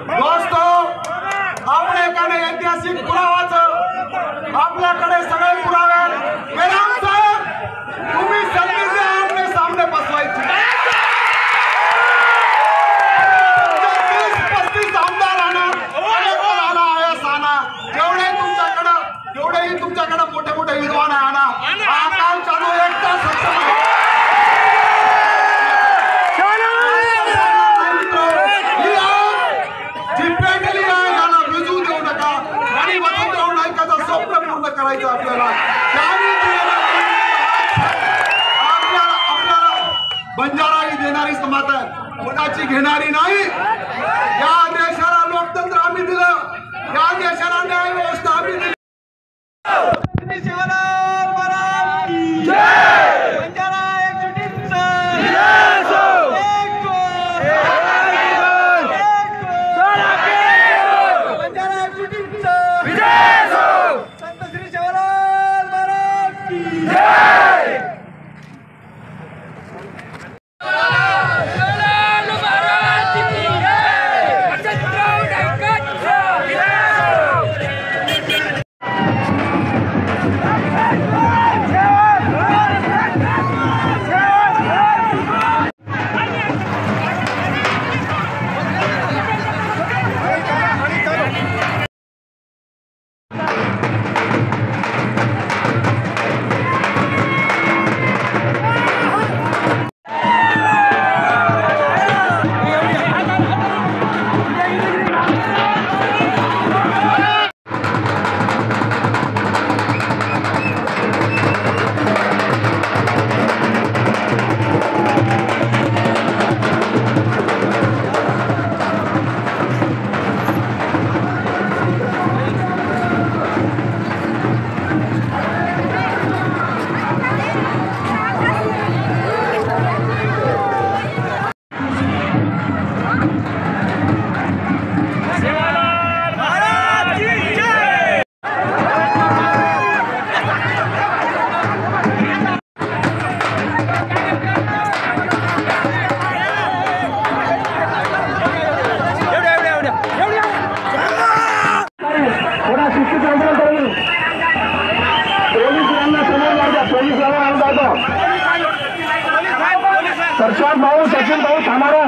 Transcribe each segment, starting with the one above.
दोस्तो आपल्याकडे ऐतिहासिक पुरावाचं आपल्याकडे सगळे पुरावे मेराम साहेब तुम्ही संधी द्या आमने सामने बसवायची 30-35 आमदार आणा आयस आणा जेवढेही तुमच्याकडे मोठे मोठे विद्वान आणा हा काम चालू एकटा सक्षम आहे करायचं आपल्याला बंजारा ही देणारी समाज आहे कोणाची घेणारी नाही या देशाला लोकतंत्र आम्ही दिलं या देशाला न्याय व्यवस्था आम्ही दिली प्रशांत भाऊ सचिन भाऊ थांबा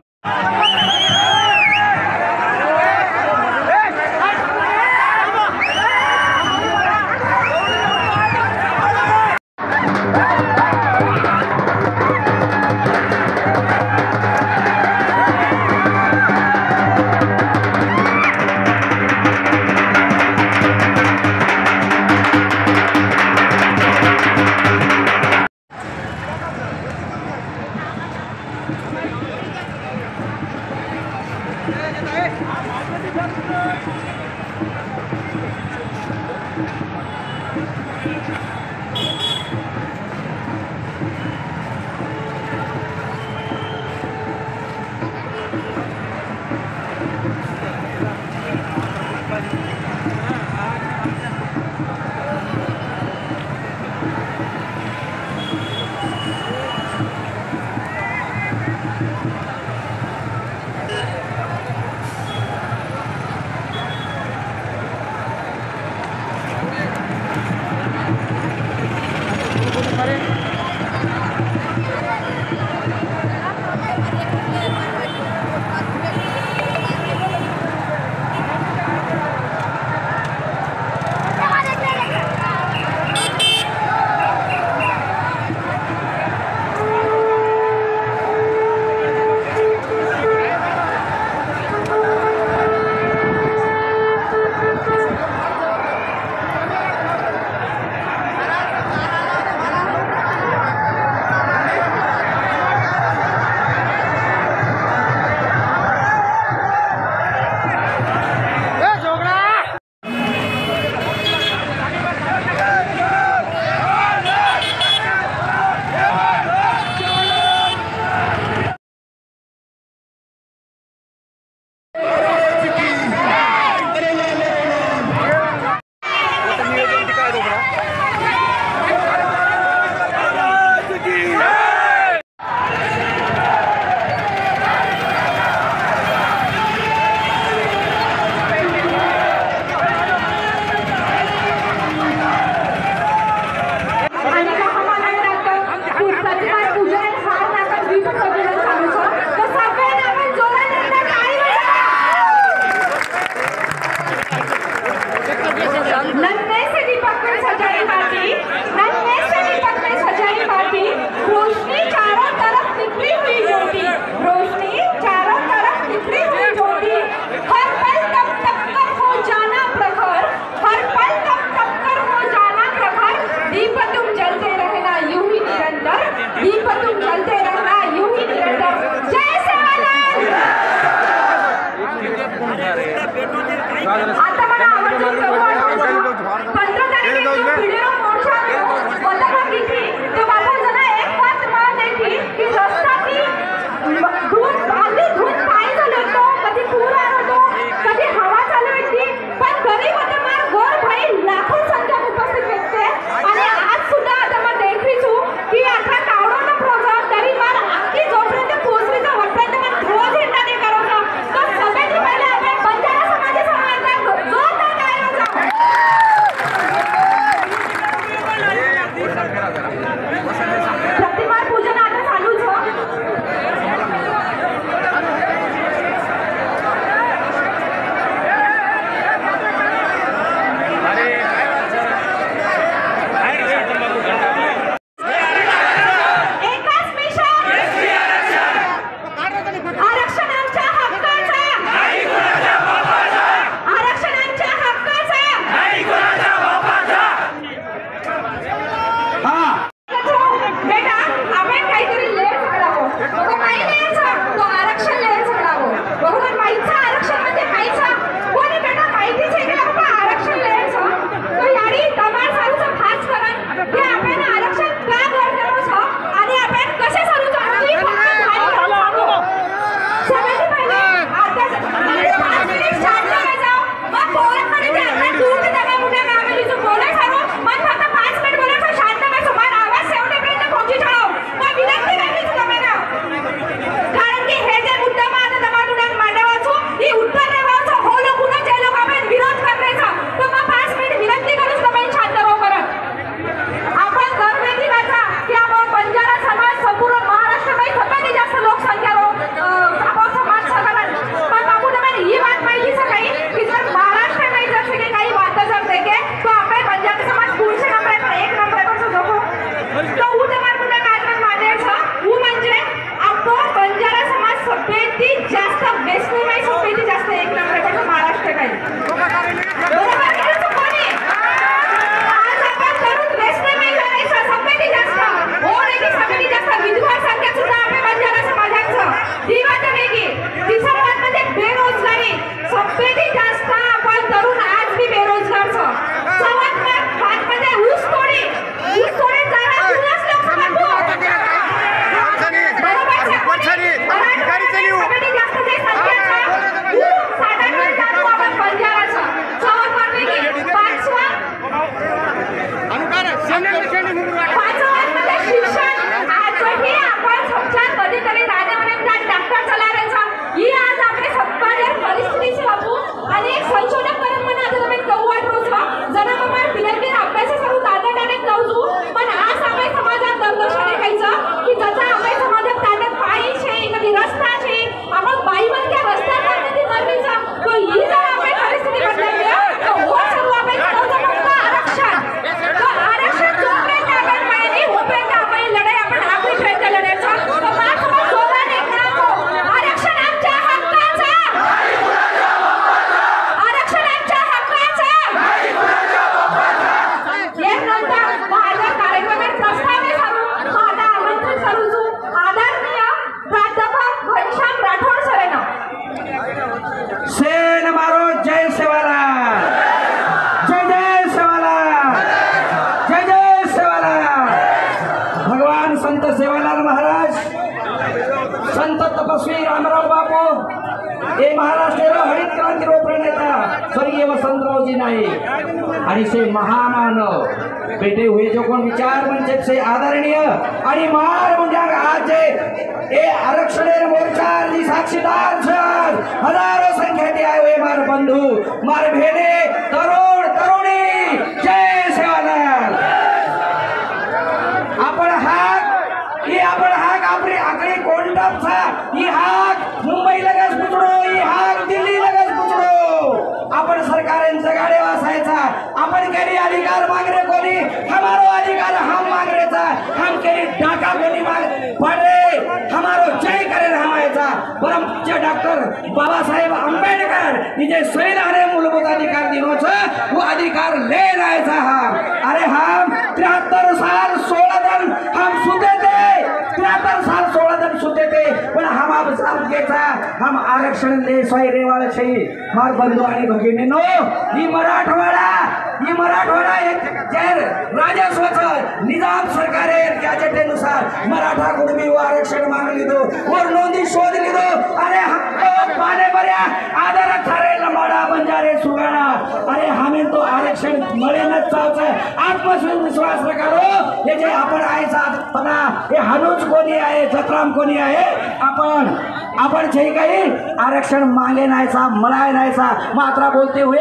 तपस्वी रामराव बापू हे महाराष्ट्राला हरित क्रांतीरो प्रणेता स्वर्गीय वसंतरावजी नाईक आणि से महामानव बैठे हुए जो कोण विचार मंच से आदरणीय आणि मार म्हणजे आज ए आरक्षण मोर्चा जी साक्षीदार हजारों संख्या में आए हुए मार बंधु मार भेने तरुण तरुणी जय सेवालाल आपण हाक आपली आकडे कोणताचा ही हाक मुंबई लगेच पुचडो ही हाक दिल्ली लगेच पुचडो आपण सरकारांचा गाडे वासायचा आपण केली अधिकार मागणे कोणी हमारो अधिकार हम मागणेचा हम केली डाका कोणी माग पडे हमारो जय करे रामायचा परमपूज्य डॉक्टर बाबासाहेब आंबेडकर इथे संविधान मूलभूत अधिकार दिनोच वो अधिकार ले जायचा अरे हम 73 साल 16 दिन हम सुते थे 73 साल 16 दिन सुते थे पण हम अब समझेचा हम आरक्षण ले सोय रेवाळ छई मार बंधू आणि भगिनीनो ही मराठवाडा एक जैर राजस्वाचं निजाम सरकार गॅजेटेनुसार मराठा कुणबी आरक्षण माग लिधो और नोंदी शोध लिधो अरे पाने बऱ्या आदर थारे लंबाडा बंजारे सुगाडा अरे हमें तो आरक्षण मिळेनच चावचं आत्मविश्वास रखारो हे जे आपण आयचा पना हे हनुज कोणी आहे जत्राम कोणी आहे आपण जे काही आरक्षण मांगे नाहीचा मलाय नाहीचा मात्रा बोलते हुए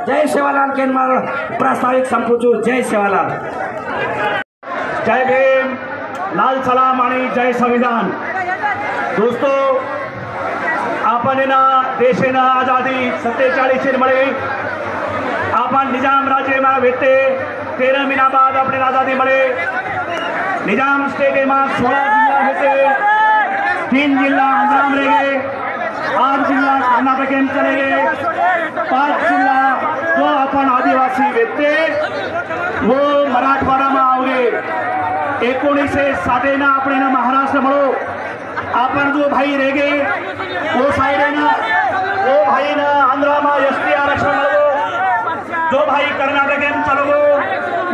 जय सेवालाल के मार प्रास्ताविक संपूचू जय सेवालाल जय भीम लाल सलाम आणि जय संविधान। दोस्तों आपण ना देशेना आजादी 47 मळे आपण निजाम राज्य में भेटते 13 महीना बाद अपने आजादी मळे निजाम स्टेट में 16 जिला भेटे 3 जिला आंध्रा में रह गए 8 जिला कर्नाटक में चले गए 5 जिला जो अपन आदिवासी भेटते वो मराठवाडा में आवगे 1907 अपने ना महाराष्ट्र मळो आपण जो भाई रह गए वो साइड है ना वो भाई ना आंध्रा में एसटी आरक्षण मळो जो भाई कर्नाटक में चलो गो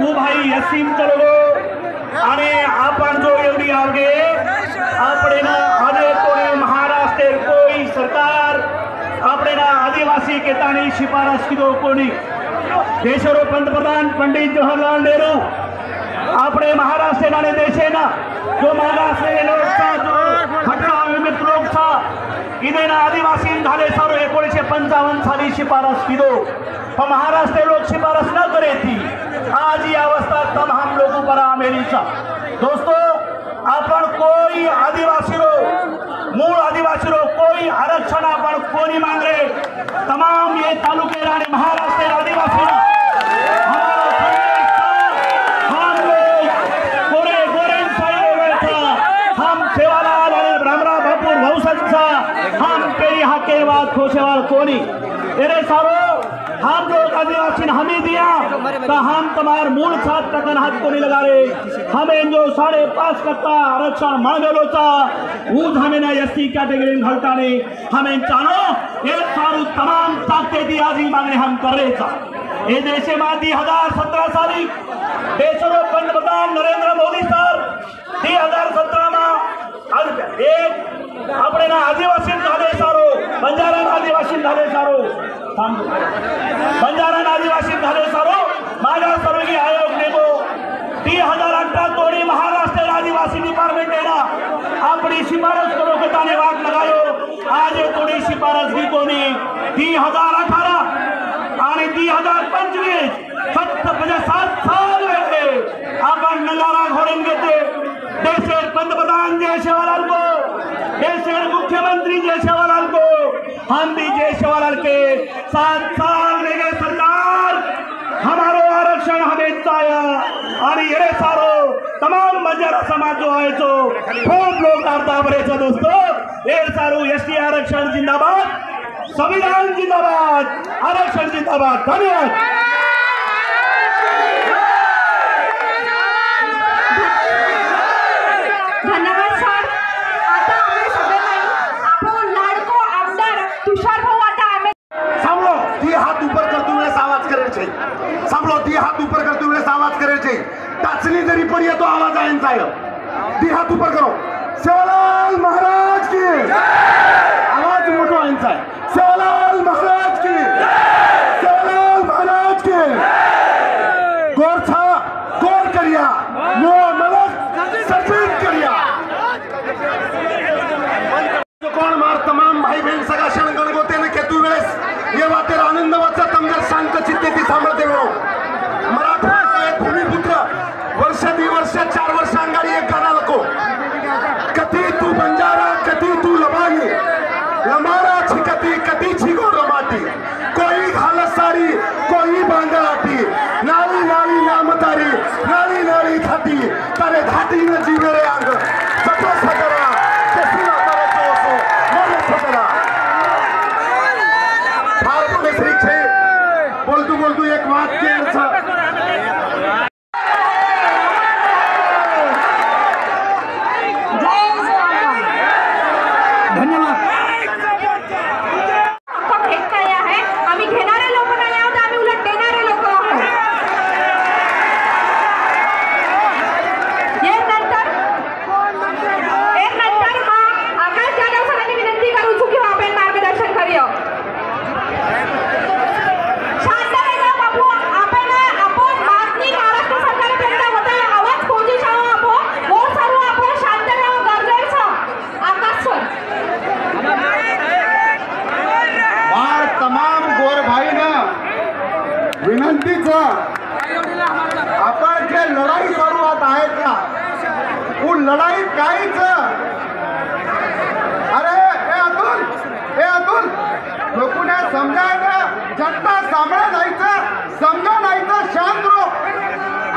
वो भाई एससी में चलो गो आणि आपण जो एवढी आवगे अपने ना आधे कोणी महाराष्ट्र कोई सरकार अपने ना आदिवासी के तानी शिफारस की दो कोणी देशरो पंतप्रधान पंडित जवाहरलाल नेहरू अपने महाराष्ट्र नाने देशे ना जो महाराष्ट्र लोक था जो खटला विमुक्त लोक था इधे ना आदिवासी झाले सारो 1955 साली शिफारस की दो तो महाराष्ट्र लोग शिफारस न करे थी आज ये अवस्था तब हम लोगों पर आमेलीचा दोस्तों अपन कोई आदिवासी रो मूल आदिवासी रो कोई आरक्षण अपन कोनी मांग रहे तमाम ये तालुके रानी महाराष्ट्र आदिवासी हम लोग गोरे हम सेवालाल और रामराव बापू भौसंसा हम तेरी हके बात खोशेवाल कोनी तेरे सारो हम लोग आदिवासी ने हमें दिया तो हम तुम्हारे मूल 7% हाथ को नहीं लगा रहे हमें जो 5.5% आरक्षण मांगे लो था वो हमें ना एसटी कैटेगरी में घलता नहीं हमें चालो ये सारू तमाम ताकते दी आजी मांगने हम कर रहे था ये देश में 2017 साली देशरो पंतप्रधान नरेंद्र मोदी सर 2017 में एक अपने ना आदिवासी झाले सारो बंजारा आदिवासी झाले सारो बंजारा आदिवासी झाले सारो मागास सर्वेक्षण आयोग ने वो 2018 तोड़ी महाराष्ट्र आदिवासी डिपार्टमेंट है ना अपनी शिफारस करो के ताने वाट लगायो आज ये थोड़ी शिफारस की कोनी 2018 आणि 2025 7 साल वेळे आपण नगारा घोडून घेते देशे पंतप्रधान जय सेवालाल को देशे मुख्यमंत्री जय सेवालाल को हम भी जय सेवालाल के 7 साल में गए सरकार हमारो आरक्षण हमें चाहिए और ये सारो तमाम बंजारा समाज जो है तो खूब लोग करता बरे दोस्तों ये सारो एसटी आरक्षण जिंदाबाद संविधान जिंदाबाद आरक्षण जिंदाबाद धन्यवाद। धन्यवाद सर। आता आम्ही सगळे आपण लाडको आमदार तुषार भाऊ आता आम्ही सांभळो ती हात ऊपर करते वेळेस आवाज करायचे सांभळो ती हात ऊपर करते वेळेस आवाज करायचे टाचणी जरी पण येतो आवाज आहे ती हात ऊपर करो सेवालाल महाराज की आवाज मोठा यांचा आहे. सेवालाल महाराज की सेवालाल महाराज की गोरछा गोर करिया वो नलक सफेद करिया कोण मार तमाम भाई बहन सगळा क्षण गणगोते न केतू वेळेस ये वातेर आनंद वाचा तमगर शांत चित्ते ती सांभाळते वेळो मराठा भूमिपुत्र वर्ष 2 वर्ष 4 वर्ष अंगारी एक गाना लको कती तू बंजारा कती तू लबागी लमारा छिकती कती छिगो रमाटी कोई घाल सारी कोई बांगलाटी नाली नाली नामतारी नाली नाली थाटी तारे थाटी न जीवे रे अंग सतो सगरा कसी ना तारे चोसो मोरे सगरा फार पुणे श्री छे बोलतू एक वाक्य धन्यवाद. आपण भेट काय आहे आम्ही घेणारे लोक नाही आहोत आम्ही उलट देणारे लोक आहोत नंतर आकाश जाधव सरांनी विनंती करू चुकी आपण मार्गदर्शन करूया शांत राहा बापू आपण बातमी महाराष्ट्र सरकारपर्यंत होता आवाज पोहोचू शकतो आपण हो सर्व आपण शांत राहा गरजेचं आकाश सर बार तमाम गोर भाई ना विनंतीच आपण जे लढाई सुरुवात आहे का वो लढाई काहीच अरे हे अतुल लोकांना समजायचं जनता सांभाळ जायचं समजा नाहीचं शांत रो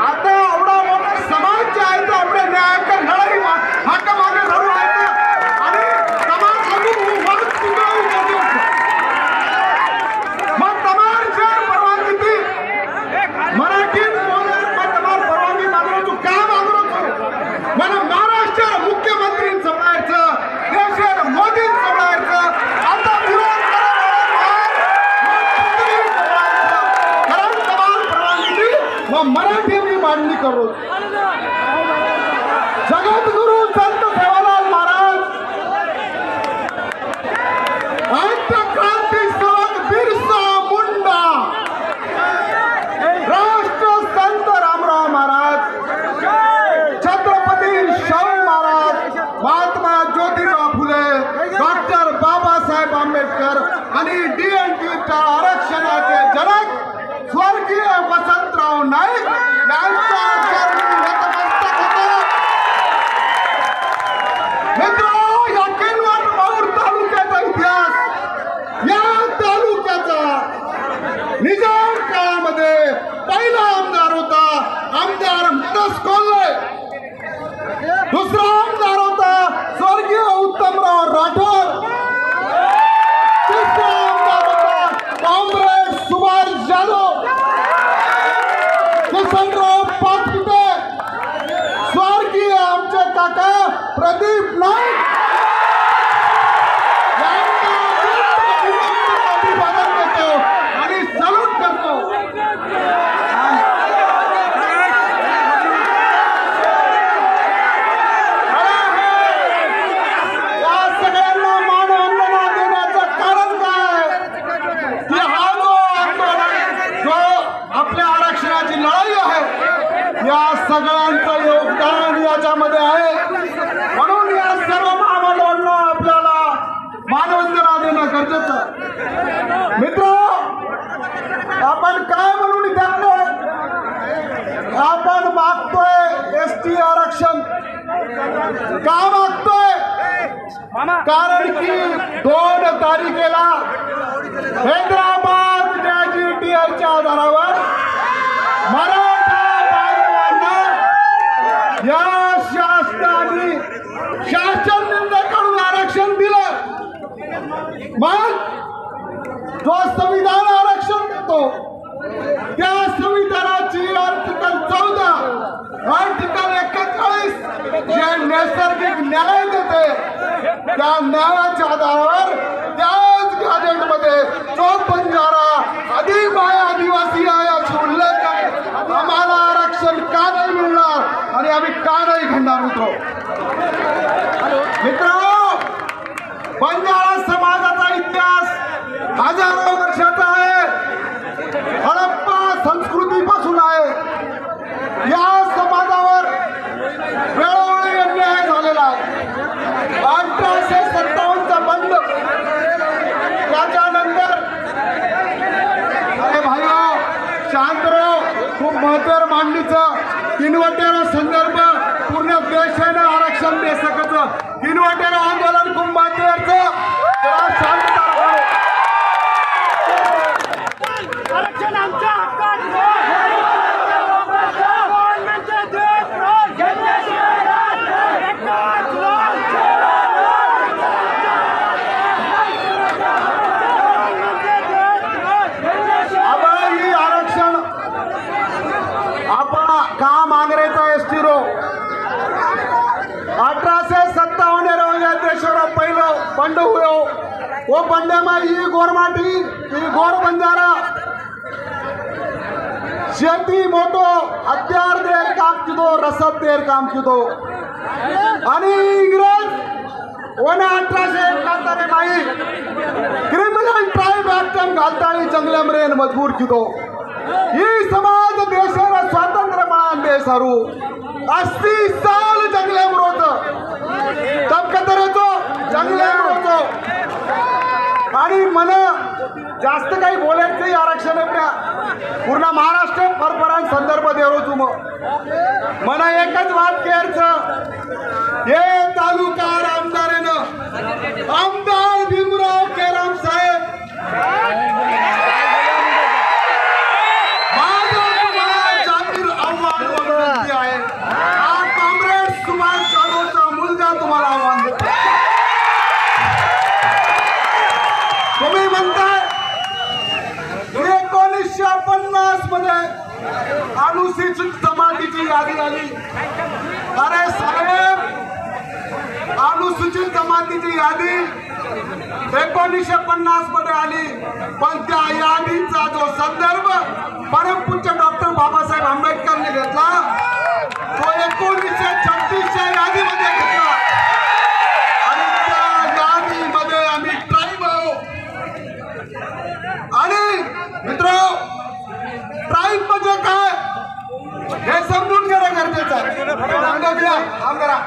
आता एवढा मोठा समाज जे आहे तो आपल्या न्यायाच्या लढाई हाका मागे धरू आहे आणि समाज लागू मग तुम्ही मग तमारच्या परवानगी ती मराठी तमार परवानगी मागलो तू काय मागलो तू मला महाराष्ट्र मुख्यमंत्री समजायचं देशात मोदी समजायचं आता विरोध कारण तमार परवानगी मग मराठी मी मांडणी करू जगद्गुरु संत सेवालाल महाराज क्रांती सेवक बिरसा मुंडा राष्ट्र संत रामराव महाराज छत्रपती शाहू महाराज महात्मा ज्योतिबा फुले डॉक्टर बाबासाहेब आंबेडकर आणि DNTच्या आरक्षणाचे जनक स्वर्गीय वसंतराव नाईक यांच्या चरणी नतमस्तक होतो. मित्रांनो, या किनवट माहूर तालुक्याचा इतिहास या तालुक्याचा निजाम काळामध्ये पहिला आमदार होता आमदार मनोज कोल्हे. दुसरा आमदार होता स्वर्गीय उत्तमराव राठोड. तिसरा आमदार होता काँग्रेस सुभाष जाधव. किसनराव पाचपुते. स्वर्गीय आमचे काका प्रदीप नाईक अभिवादन करतो आणि सलूट करतो. या सगळ्यांना मानवंदना देण्याचं कारण काय की हा जो आंदोलन जो आपल्या आरक्षणाची लढाई आहे या सगळ्यांचं योगदान याच्यामध्ये आहे. म्हणून या सर्व महामानवांना आपल्याला मानवंदना देणं गरजेचं आहे. मित्र, आपण काय म्हणून इथे आपण मागतोय ST आरक्षण. का मागतोय? कारण की 2 तारखेला हैदराबाद ग्रॅज्युएटीच्या आधारावर मराठा बांधवांना या शासनाने शासन निर्णयाकडून आरक्षण दिलं. मग जो संविधान आरक्षण देतो त्या संविधानाची आर्टिकल 14 आर्टिकल 41 जे नैसर्गिक न्याय देते त्या न्यायाच्या आधारावर त्याच गॅजेटमध्ये जो बंजारा आधी माय आदिवासी आहे असे उल्लेख आहे. आम्हाला आरक्षण का नाही मिळणार आणि आम्ही का नाही घेणार होतो. मित्रांनो, महत्वावर मांडणीचं किनवटेरो संदर्भ पूर्ण देशानं आरक्षण दे सकतं किनवटेरो आंदोलन खूप महत्वाचं शांतता आरक्षण आमच्या हक्कात कहा मांग रहे था एसटी रो 1857 रोज देशों पहलो बंड हुए वो बंडे में ये गोरमाटी ये गोर बंजारा शेती मोटो हत्यार देर काम किदो रसद देर काम किदो आणि इंग्रज ओना 1871 माई क्रिमिनल ट्राइब एक्ट घालतानी जंगले मरेन मजबूर किदो ही समाज देशाला स्वातंत्र्य मान देशारू 80 साल जंगले मरोत तब कतरेचो जंगले मरोचो आणि मन जास्त काही बोलायचं आरक्षण पूर्ण महाराष्ट्र परपरान संदर्भ देरो तुम मला एकच वाद केरचं हे तालुका आमदारानं आमदार भीमराव केराम साहेब तुम्हाला आव्हान देतो तुम्ही म्हणताय 1950 मध्ये अनुसूचित जमातीची यादी आली अरे साहेब अनुसूचित जमातीची यादी 1950 मध्ये आली पण त्या यादीचा जो संदर्भ परमपूज्य डॉक्टर बाबासाहेब आंबेडकरने घेतला तो 1936 च्या यादीमध्ये घेतला आणि त्या यादीमध्ये आम्ही ट्राईब आहोत आणि मित्र ट्राईब म्हणजे काय हे समजून घेणं गरजेचं आहे आमदारा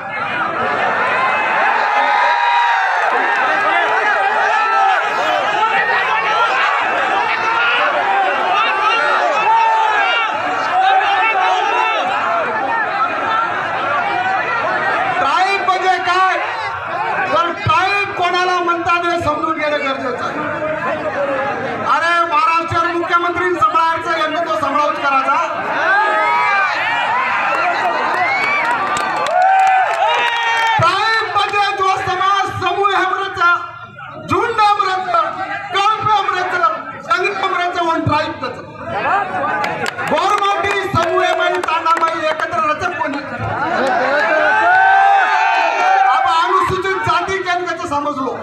अरे महाराष्ट्र मुख्यमंत्री सांभाळायचा यांनी तो सांभाळूच करायचा म्हणजे जो समाज समूह हमराचा झुंड हमराचा कल्प हमराचा संगीत हमराचा वन ट्राईब गौरमाटी समूह माई तांडामाई एकत्र रचक कोणी अब अनुसूचित जाती केंद्राचं समजलो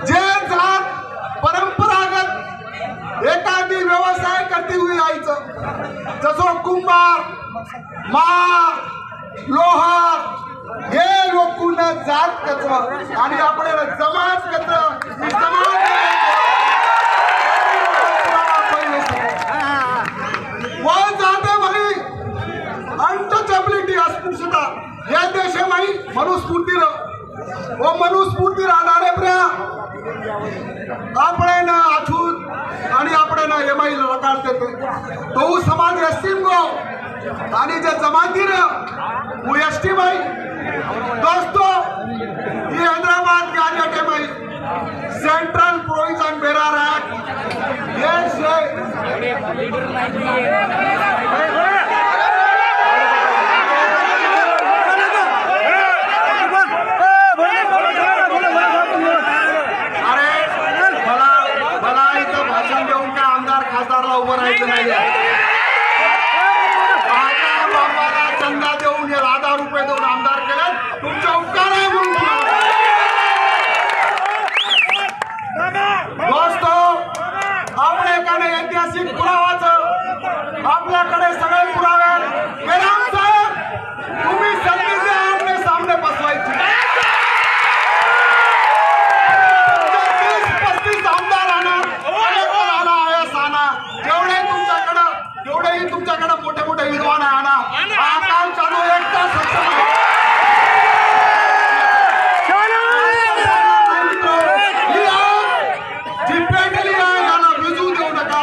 जे जात परंपरागत एखादी व्यवसाय करती हुई आईचं जसो कुंभार मार लोहार हे लोकून जात कच आणि आपण जमात कच जाते म्हणी अनटचेबिलिटी अस्पृश्यता या देशामाई मनुस्फूर्तीला वो मनुस्फूर्तीर आधारे प्रिया આપણે ના આછું અને આપણે ના એમાઈ લગાડતે તો હું સમાજ એસટી ગો અને જે જમાતી ને હું એસટી ભાઈ દોસ્તો ये हैदराबाद के आगे के भाई सेंट्रल प्रोविजन बेरार एक्ट ये से चंदा देऊन 1000 रुपये देऊन आमदार केले तुमचा उपकार आहे म्हणून दोस्तो आपल्याकडे ऐतिहासिक पुरावाचं आपल्याकडे सगळे पुरावे केराम साहेब तुम्ही संधी द्या आमने सामने बसवायची 30-35 आमदार आणा आयएस आणा जेवढेही तुमच्याकडे मोठे मोठे विद्वान आणा हा काम चालू एकटा सक्षम जी पेटली आहे याला विजू देऊ नका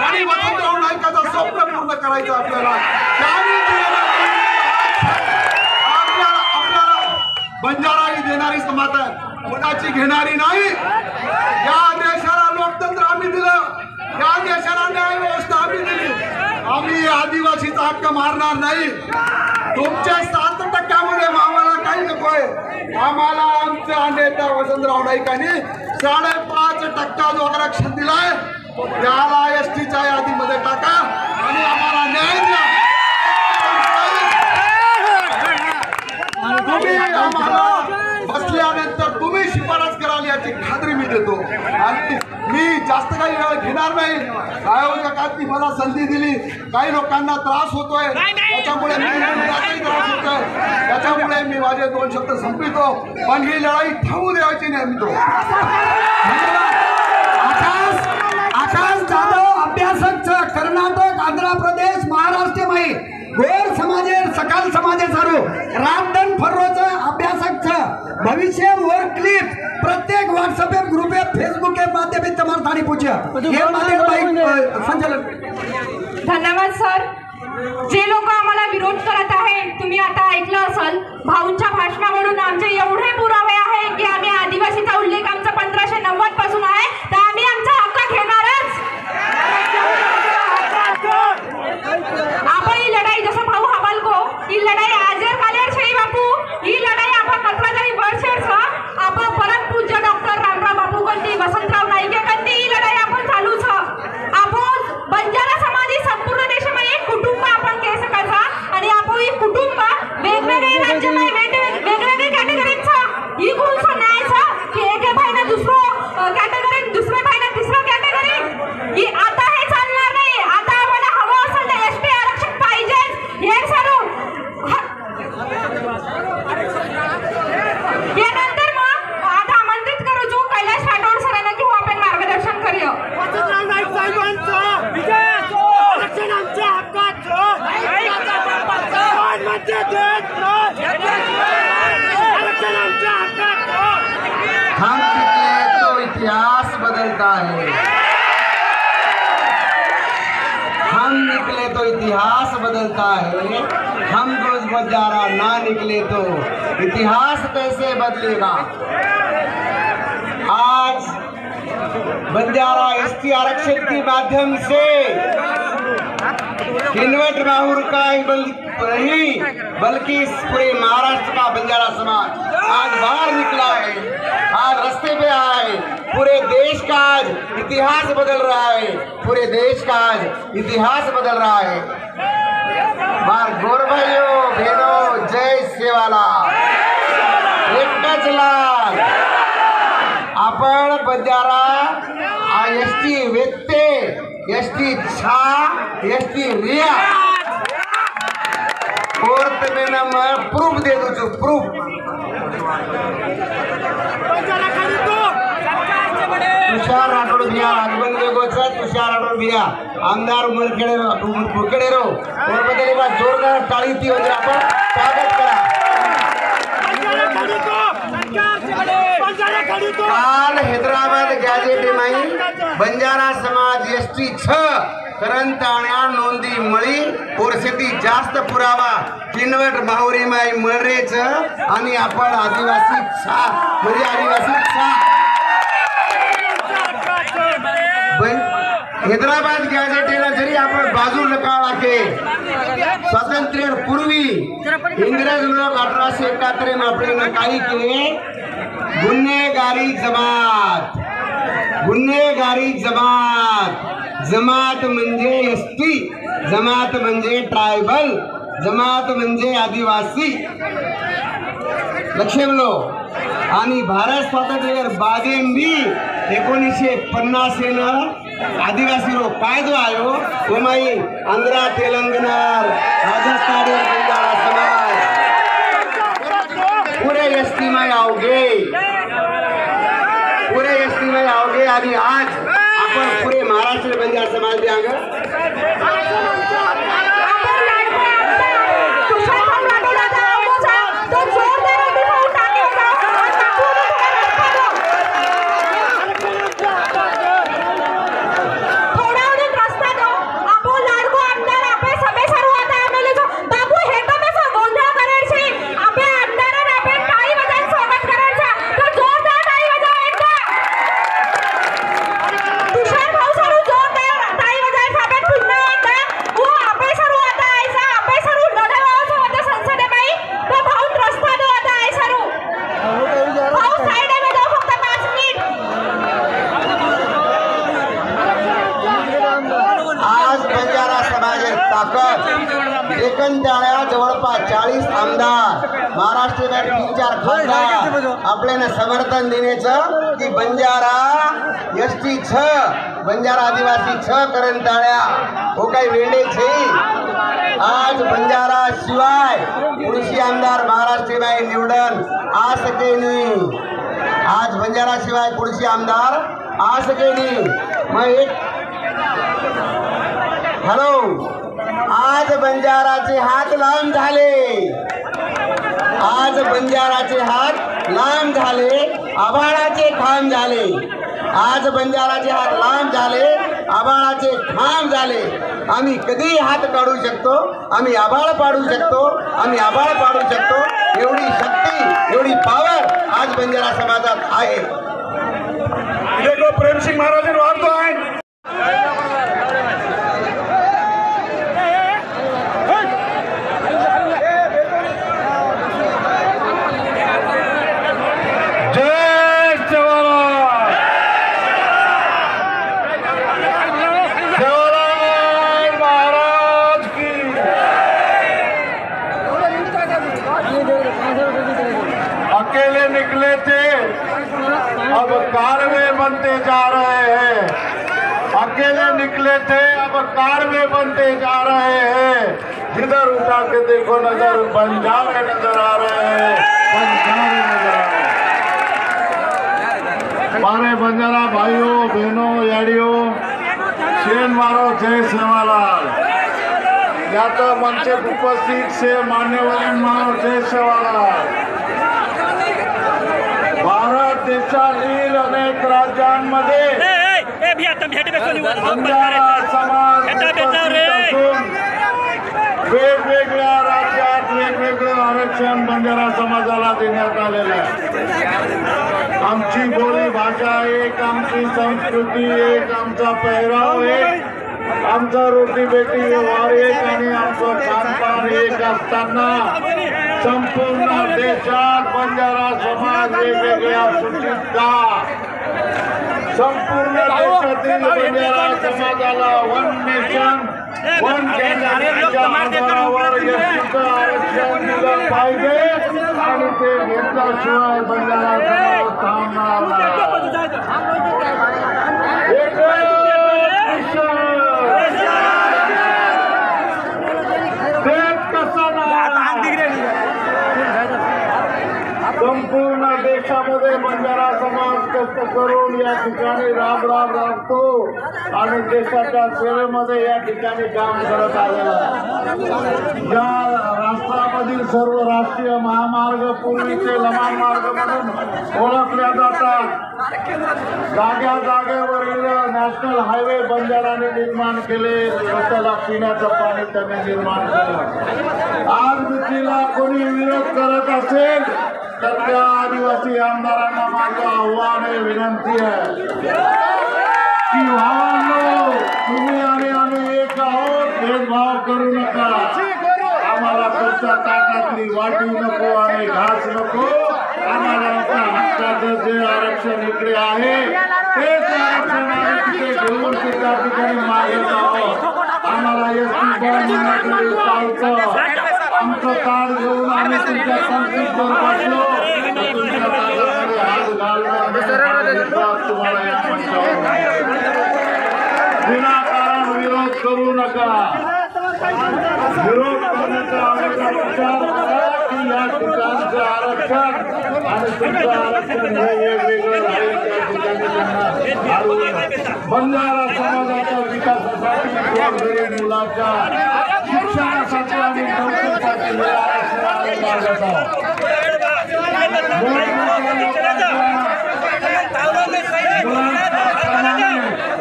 आणि वचन देऊ नका स्वप्न पूर्ण करायचं आपल्याला. त्याने दिलेला आपल्याला बंजाराही देणारी समाधान कोणाची घेणारी नाही. या देशाला लोकतंत्र आम्ही दिलं, या देशाला न्याय व्यवस्था आम्ही दिली. आम्ही आदिवासीचा हक्क मारणार नाही. तुमच्या 7% आम्हाला काही नकोय. आम्हाला आमच्या नेता वसंतराव नाईकांनी 5.5% जो आरक्षण दिलाय त्याला एसटीच्या यादीमध्ये टाका आणि आम्हाला न्याय द्या. तुम्ही आम्हाला बसल्यानंतर तुम्ही शिफारस कराल याची खात्री मी देतो. आणि मी जास्त काही वेळ घेणार नाही. आयोजकांनी मला संधी दिली. काही लोकांना त्रास होतोय, त्याच्यामुळे मी त्रास होतोय, त्याच्यामुळे मी माझे 2 शब्द संपवितो. पण ही लढाई थांबू द्यायची नाही. मी तो आकाश जाधव अभ्यासक कर्नाटक आंध्र प्रदेश महाराष्ट्र माई गोर समाजे सकाल समाजे सारू रामधन फर्रोच अभ्यासक भविष्य और क्लिप प्रत्येक व्हाट्सएप ग्रुप फेसबुक के माध्यम से तुम्हारे थानी पूछे ये माध्यम संचालन. धन्यवाद सर. जे लोक आम्हाला विरोध करत आहे तुम्ही आता ऐकलं असेल भाऊंच्या भाषणावरून आमचे एवढे पुरावे आहे की आम्ही आदिवासीचा उल्लेख आमचा 1590 पासून आहे तर आम्ही आमचा हक्क घेणारच. आपण ही लढाई जसं भाऊ हवालको ही लढाई आजर कालेर छे बापू ही लढाई आपण 15 वर्षेच आपण परम पूज्य डॉक्टर रामराव बापू कंटी वसंतराव नाईके कंटी ही लढाई आपण चालूच आपण बंजारा समाजी संपूर्ण देशामध्ये एक कुटुंब आपण कह सकायचा आणि आपण ही कुटुंब वेगवेगळे राज्यामध्ये वेगवेगळे कॅटेगरीचा ही गुणचा न्यायचा की एक भाईना दुसरं कॅटेगरी दुसऱ्या भाईना तिसरं कॅटेगरी ही आता हे चालणार नाही. आता आम्हाला हवं असेल तर एसटी आरक्षण पाहिजेच. हे सर्व यानंतर मग आता आमंत्रित करू जो कैलाश राठोड सरांना की आपण मार्गदर्शन करूया. वसंतराव नाईक साहेबांचं विजय असो आरक्षण आमच्या हक्काचं म्हणजे देत आरक्षण आमच्या हक्काचं. हम निकले तो इतिहास बदलता है. हम निकले तो इतिहास बदलता है. हम रोज बंजारा ना निकले तो इतिहास कैसे बदलेगा. आज बंजारा एसटी आरक्षण के माध्यम से किन्वट माहूर का ही नहीं बल्कि पूरे महाराष्ट्र का बंजारा समाज आज बाहर निकला है, आज रास्ते पे आया है. पूरे देश का आज इतिहास बदल रहा है. पूरे देश का आज इतिहास बदल रहा है. बार गोर भाइयों बहनों जय सेवाला एकच लाल. आपण बंजारा एसटी व्यक्ते एसटी छा एसटी रिया फोर्थ महीना में प्रूफ दे दो जो प्रूफ तुषार राठोड भैया राजबंद वेगोचा तुषार राठोड भैया आमदार मुरखेडे रो और बदले का जोरदार टाळी ती म्हणजे आपण स्वागत करा. काल हैदराबाद गॅजेट माई बंजारा समाज एसटी 6 करंताण्या नोंदी मळी वर्षती जास्त पुरावा किनवट माहुरी माई मळरेच आणि आपण आदिवासी 6 म्हणजे आदिवासी 6 हैदराबाद गॅजेटेला जरी आपण बाजू नकाळा के स्वातंत्र्य पूर्वी इंग्रज लोक 1871 में आपले काही केले. गुन्हेगारी जमात म्हणजे एसटी, जमात म्हणजे ट्रायबल, जमात म्हणजे आदिवासी. लक्ष लो. आणि भारत स्वातंत्र्य बादेंबी 1950 आदिवासी लोक कायदो आयो ओमाई आंध्रा तेलंगणा राजस्थान बंजारा समाज पूरे एसटी में आओगे आणि आज आपण पुरे महाराष्ट्र बंजारा समाज भी आगे थोड़ा रस्ता दो. आपण लाडको आमदार आपे ताकद डेक्कन टाळ्या जवळपास 40 आमदार महाराष्ट्र 3-4 खासदार आपल्याला समर्थन देण्याचं की बंजारा एसटी छ बंजारा आदिवासी छ करण टाळ्या हो काही वेंडे छे आज बंजारा शिवाय पुढची आमदार महाराष्ट्र निवडन आ सके नहीं आज बंजारा शिवाय पुढची आमदार आ सके नहीं मग एक हॅलो आज बंजाराचे हात लांब झाले आज बंजाराचे हात लांब झाले आभाळाचे खांब झाले आज बंजाराचे हात लांब झाले आभाळाचे खांब झाले आम्ही कधी हात काढू शकतो आम्ही आभाळ पाडू शकतो आम्ही आभाळ पाडू शकतो एवढी शक्ती एवढी पॉवर आज बंजारा समाजात आहे देखो प्रेम सिंह महाराज वाढतो आहे अकेले निकले थे अब कारवे बनते जा रहे हैं अकेले निकले थे अब कारवे बनते जा रहे हैं जिधर उठा के देखो नजर बंजारे नजर आ रहे हैं बंजारे नजर आ रहे हैं हमारे बंजारा भाइयों बहनों याड़ियों शेन मारो जय सेवालाल या तो मंच उपस्थित से मान्यवर मारो जय सेवालाल भारत देशातील अनेक राज्यांमध्ये बंजारा समाज असून वेगवेगळ्या राज्यात वेगवेगळं आरक्षण बंजारा समाजाला देण्यात आलेलं आहे आमची बोली भाषा एक आमची संस्कृती एक आमचा पेहराव एक आमचा रोटी बेटी व्यवहार एक आणि आमचं खानपान एक असताना संपूर्ण देशात बंजारा समाज वेगवेगळ्या सूचित का संपूर्ण देशातील बंजारा समाजाला वन नेशन वन कॅन्डिडेटच्या आधारावर एसटीचं आरक्षण दिलं पाहिजे आणि ते घेतल्याशिवाय बंजारा समाज थांबणार संपूर्ण देशामध्ये बंजारा समाज कष्ट करून या ठिकाणी राबतो आणि देशाच्या सेवेमध्ये या ठिकाणी काम करत आलेला या राष्ट्रामधील सर्व राष्ट्रीय महामार्ग पूर्वीचे लहान मार्ग म्हणून ओळखल्या जातात जागेवरील नॅशनल हायवे बंजाराने निर्माण केले रस्त्याला पिण्याचं पाणी त्यांनी निर्माण केलं आज मितीला कोणी विरोध करत असेल तर त्या आदिवासी आमदारांना माझं आव्हान आहे विनंती आहे की भावांनो तुम्ही आणि आम्ही एक आहोत भेदभाव करू नका आम्हाला कच्च्या ताटातली वाटी नको आणि घास नको आम्हाला आमच्या हक्काचं जे आरक्षण इकडे आहे तेच आरक्षण आम्ही तिथे घेऊन त्या ठिकाणी मागत आहोत आम्हाला एसटी बंद चालतं आमचं कार्ड घेऊन आम्ही तुमच्या संस्कृतीवर बसलो तुमच्या ताटामध्ये हात घालून तुम्हाला या मंचावर विनाकारण विरोध करू नका विरोध करण्याचा आमचा विचार करा की या ठिकाणचं आरक्षण आणि तुमचं आरक्षण हे वेगवेगळं राहील त्या ठिकाणी त्यांना बंजारा समाजाच्या विकासासाठी गरीब मुलाच्या शिक्षणासाठी आणि नोकरीसाठी हे आरक्षण मागत आहोत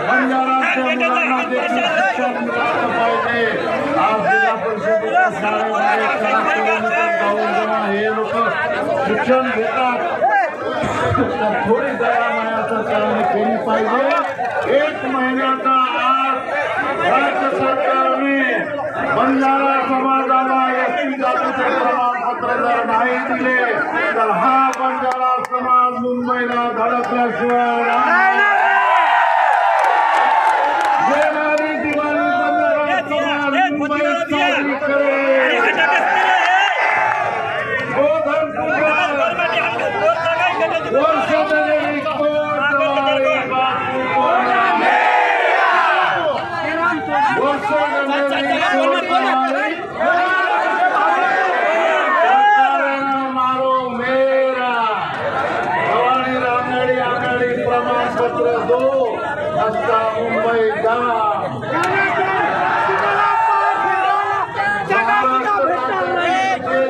बंजाराच्या मुलांना देखील शिक्षण मिळालं पाहिजे आज जिल्हा परिषदेच्या शाळेमध्ये जेव्हा हे लोक शिक्षण घेतात तर थोडी दयामायाचं त्यांनी केली पाहिजे 1 महिन्याचा आज राज्य सरकारने बंजारा समाजाला एसटी जातीचे प्रमाणपत्र जर नाही दिले तर हा बंजारा समाज मुंबईला धडकल्याशिवाय येणारी दिवाळी बंजारा समाज मुंबईला रस्ता मुंबईचा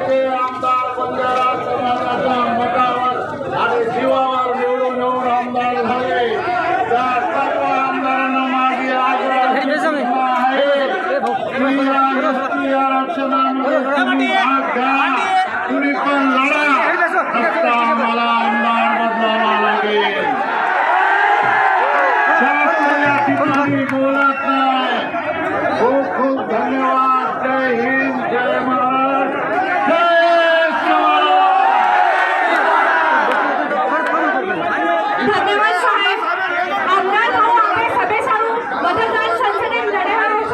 जे आमदार बंजारा समाजाच्या मतावर आणि जीवावर निवडून येऊन आमदार झाले त्या सर्व आमदारांना माझी आग्रह आहे की या आरक्षणामध्ये तुम्ही भाग घ्या, तुम्ही पण लढा, फक्त आम्हाला आमदार बदलावा लागेल. शास्त्र या ठिकाणी बोलत नाही. खूप खूप धन्यवाद. जय हिंद, जय महाराष्ट्र, जय शिवराय. धन्यवाद साहेब. आमदार भाऊ आपले सभेसारू बदलदार संसदेत लढ्यावर आपण